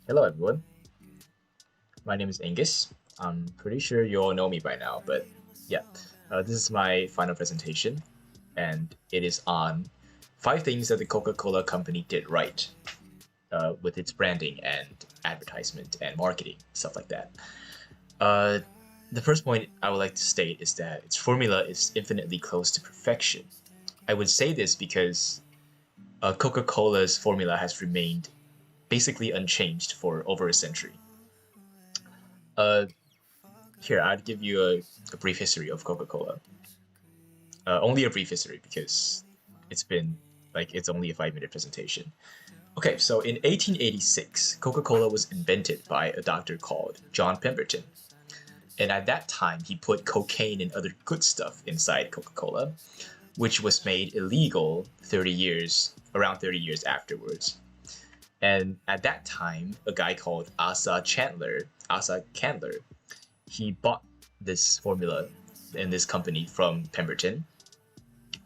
Hello, everyone. My name is Angus. I'm pretty sure you all know me by now, but yeah, this is my final presentation, and it is on 5 things that the Coca-Cola company did right with its branding and advertisement and marketing, stuff like that. Uh, the first point I would like to state is that its formula is infinitely close to perfection. I would say this because Coca-Cola's formula has remained basically unchanged for over a century. Uh, Here, I'd give you a brief history of Coca-Cola. Only a brief history because it's only a 5 minute presentation. Okay, so in 1886, Coca-Cola was invented by a doctor called John Pemberton. And at that time, he put cocaine and other good stuff inside Coca-Cola, which was made illegal around 30 years afterwards. And at that time, a guy called Asa Candler, he bought this formula in this company from Pemberton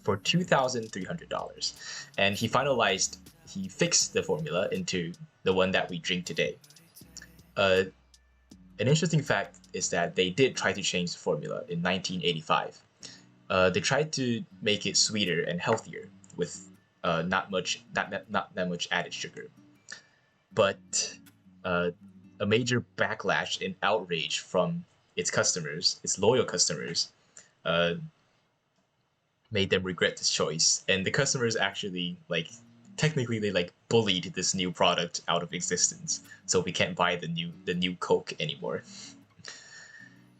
for $2,300, and he fixed the formula into the one that we drink today. Uh, an interesting fact is that they did try to change the formula in 1985. They tried to make it sweeter and healthier with not that much added sugar, but a major backlash and outrage from its loyal customers, uh, made them regret this choice. And the customers actually technically they bullied this new product out of existence, so we can't buy the new Coke anymore.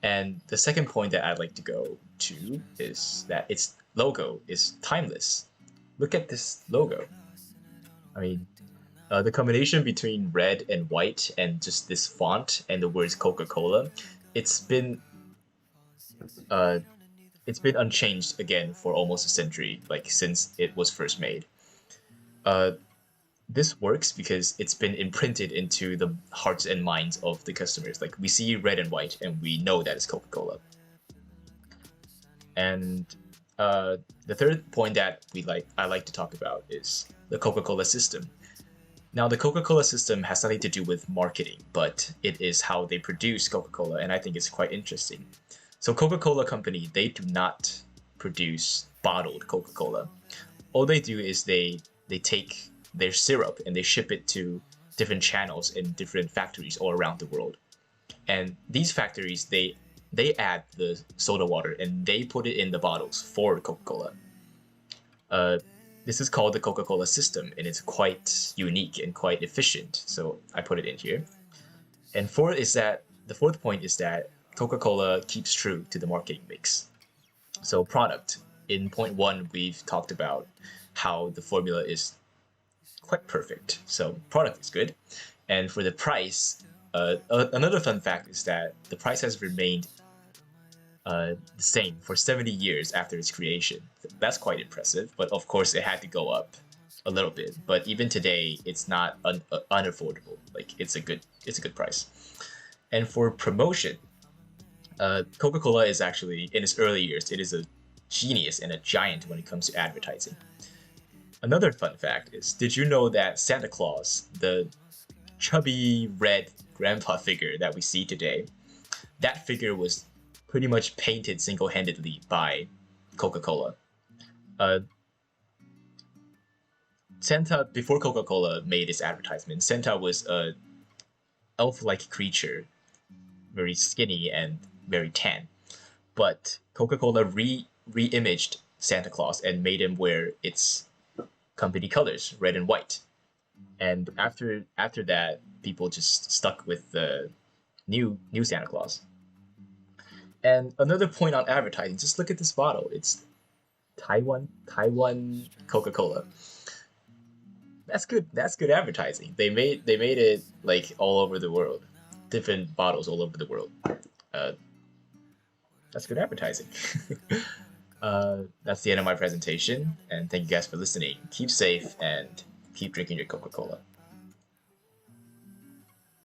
And the second point that I'd like to go to is that its logo is timeless. Look at this logo. I mean, the combination between red and white and just this font and the words Coca-Cola, it's been uh, it's been unchanged again for almost a century, like since it was first made. Uh, this works because it's been imprinted into the hearts and minds of the customers. Like we see red and white, and we know that it's Coca-Cola. And the third point that I like to talk about is the Coca-Cola system. Now, the Coca-Cola system has nothing to do with marketing, but it is how they produce Coca-Cola, and I think it's quite interesting. So, Coca-Cola Company, they do not produce bottled Coca-Cola. All they do is they take their syrup and they ship it to different channels in different factories all around the world. And these factories, they add the soda water and they put it in the bottles for Coca-Cola. Uh, this is called the Coca-Cola system, and it's quite unique and quite efficient. So I put it in here. And the fourth point is that Coca-Cola keeps true to the marketing mix. So product. In point one, we've talked about how the formula is quite perfect. So product is good. And for the price, another fun fact is that the price has remained the same for 70 years after its creation. That's quite impressive, but of course it had to go up a little bit. But even today, it's not unaffordable. Like it's a good price. And for promotion, Coca-Cola is actually in its early years, it is a genius and a giant when it comes to advertising. Another fun fact is, did you know that Santa Claus, the chubby red grandpa figure that we see today, that figure was pretty much painted single-handedly by Coca-Cola. Santa, before Coca-Cola made its advertisement, Santa was a elf-like creature, very skinny and very tan. But Coca-Cola re-imaged Santa Claus and made him wear its company colors, red and white. And after that, people just stuck with the new Santa Claus. And another point on advertising, just look at this bottle. It's Taiwan Coca-Cola. That's good. That's good advertising. They made it like all over the world, different bottles all over the world. Uh, that's good advertising. That's the end of my presentation, and thank you guys for listening. Keep safe and keep drinking your Coca-Cola.